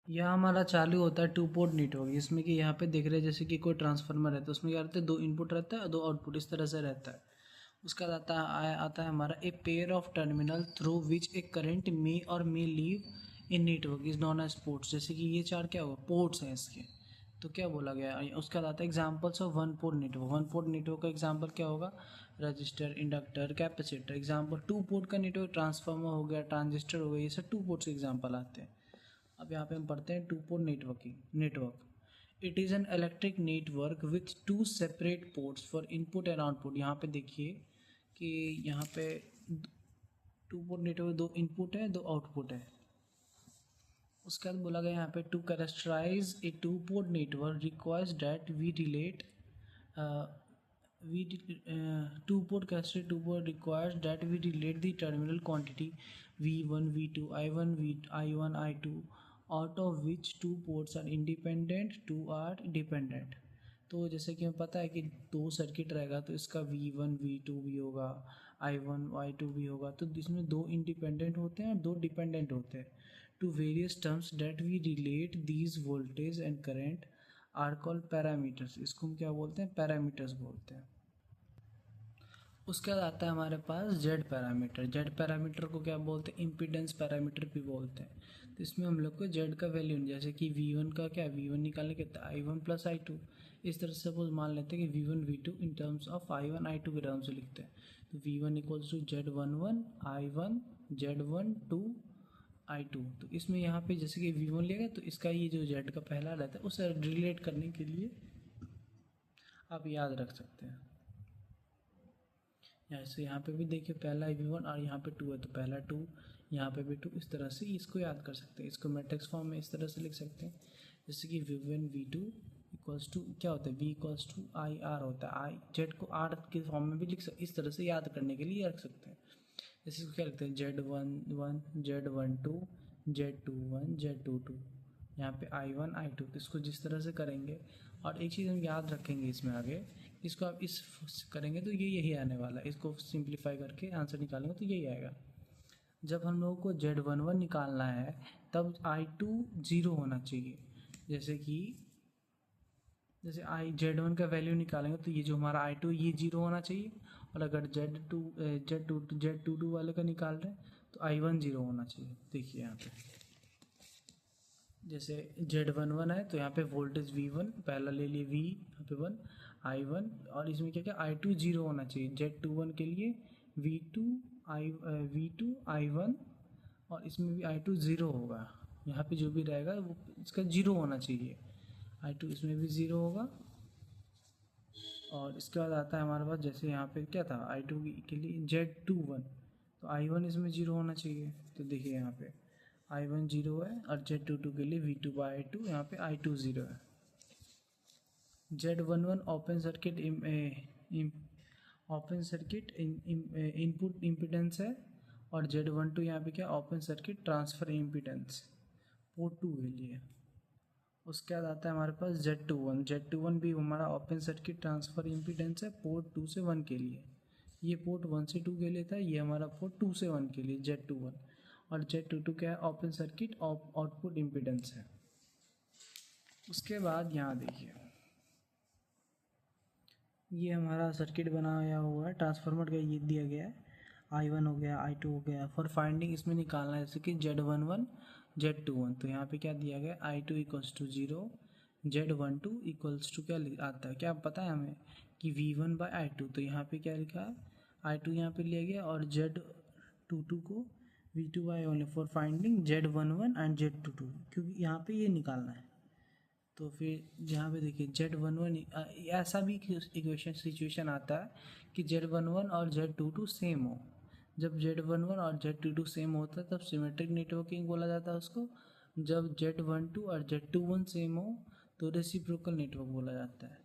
यह हमारा चालू होता है टू पोर्ट नेटवर्क, जिसमें कि यहाँ पे देख रहे हैं जैसे कि कोई ट्रांसफार्मर है तो उसमें क्या रहता है, दो इनपुट रहता है दो आउटपुट, इस तरह से रहता है। उसका आता है हमारा a pair of terminal through which a current may और may leave in network is known as ports. जैसे कि ये चार क्या हुआ, पोर्ट्स हैं इसके। तो क्या बोला गया, उसका आता है examples of one port network. One port network का एग्जाम्पल क्या होगा, register, inductor, capacitor. Example two port का नेटवर्क ट्रांसफार्मर हो गया, ट्रांजिस्टर हो गया, ये सब टू पोर्ट्स के एग्जाम्पल आते हैं। अब यहाँ पे हम पढ़ते हैं to port network. It is an electric network with to separate ports for input and output. यहाँ पे देखिए कि यहाँ पे टू पोर्ट नेटवर्क, दो इनपुट है दो आउटपुट है। उसके बाद बोला गया यहाँ पे to characterize a two port network requires that we relate two port characteristic two port requires that we relate the terminal quantity V1 V2 I1 I2 out of which two ports are independent, two are dependent। तो जैसे कि हमें पता है कि दो circuit रहेगा तो इसका V1 V2 भी होगा, I1 I2 भी होगा, तो इसमें दो इंडिपेंडेंट होते हैं और दो डिपेंडेंट होते हैं। Two various terms that we relate these voltage and current are called parameters. इसको हम क्या बोलते हैं, पैरामीटर्स बोलते हैं। उसके बाद आता है हमारे पास जेड पैरामीटर। जेड पैरामीटर को क्या बोलते हैं, इम्पीडेंस पैरामीटर भी बोलते हैं। तो इसमें हम लोग को जेड का वैल्यू, जैसे कि V1 का क्या, V1 निकालने के I1 प्लस I2, इस तरह से सपोज मान लेते हैं कि V1 V2 in terms of I1 I2 के टर्म से लिखते हैं। तो V1 equals to Z11 I1 Z12 I2। तो इसमें यहाँ पे जैसे कि V1 लिया तो इसका ये जो जेड का पहला रहता है उसे रिलेट करने के लिए आप याद रख सकते हैं। ऐसे यहाँ पे भी देखिए पहला V1 और यहाँ पे 2 है तो पहला 2, यहाँ पे भी 2, इस तरह से इसको याद कर सकते हैं। इसको मैट्रिक्स फॉर्म में इस तरह से लिख सकते हैं, जैसे कि V1 V2 इक्वल्स टू क्या होता है, V इक्वल्स टू IR होता है। आई जेड को R के फॉर्म में भी लिख सकते, इस तरह से याद करने के लिए रख सकते हैं। जैसे इसको क्या लिखते हैं, Z11 Z12 Z21 Z22, यहाँ पे I1 I2। तो इसको जिस तरह से करेंगे, और एक चीज़ हम याद रखेंगे इसमें आगे, इसको आप इस करेंगे तो ये यही आने वाला है। इसको सिंप्लीफाई करके आंसर निकालेंगे तो यही आएगा। जब हम लोगों को Z11 निकालना है तब I2 0 होना चाहिए। जैसे Z1 का वैल्यू निकालेंगे तो ये जो हमारा I2 ये 0 होना चाहिए, और अगर Z22 वाले का निकाल रहे हैं तो I1 0 होना चाहिए। देखिए यहाँ पे जैसे Z11 है तो यहाँ पे वोल्टेज V1 पहला ले लिए, V यहाँ पे 1 I1, और इसमें क्या क्या I2 0 होना चाहिए। Z21 के लिए V2 I1, और इसमें भी I2 0 होगा। यहाँ पे जो भी रहेगा वो इसका 0 होना चाहिए। I2 इसमें भी 0 होगा। और इसके बाद आता है हमारे पास, जैसे यहाँ पे क्या था I2 के लिए Z21, तो I1 इसमें 0 होना चाहिए। तो देखिए यहाँ पे I1 0 है, और Z22 के लिए V2/I2 यहाँ पे I2 0 है। Z11 open circuit input impedance है, और Z12 यहाँ पे क्या, open circuit transfer impedance port 2 के लिए। उसके बाद आता है हमारे पास Z21 भी हमारा ओपन सर्किट ट्रांसफर इम्पिडेंस है पोर्ट 2 से 1 के लिए। ये पोर्ट 1 से 2 के लिए था, ये हमारा पोर्ट 2 से 1 के लिए Z21। और Z22 क्या है, ओपन सर्किट आउटपुट इम्पिडेंस है। उसके बाद यहाँ देखिए ये हमारा सर्किट बनाया हुआ है ट्रांसफार्मर का, ये दिया गया है I1 हो गया I2 हो गया। फॉर फाइंडिंग इसमें निकालना है, जैसे कि Z11 Z21, तो यहाँ पे क्या दिया गया I2 equals to 0, Z12 equals to क्या आता है, क्या पता है हमें कि V1/I2। तो यहाँ पे क्या लिखा है, I2 यहाँ पे लिया गया, और Z22 को V2/1 for finding Z11 and Z22, क्योंकि यहाँ पे ये निकालना है। तो फिर यहाँ पे देखिए Z11 ऐसा भी इक्वेशन सिचुएशन आता है कि Z11 और Z22 सेम हो। जब Z11 और Z22 सेम होता है तब सिमेट्रिक नेटवर्किंग बोला जाता है उसको। जब Z12 और Z21 सेम हो तो रेसिप्रोकल नेटवर्क बोला जाता है।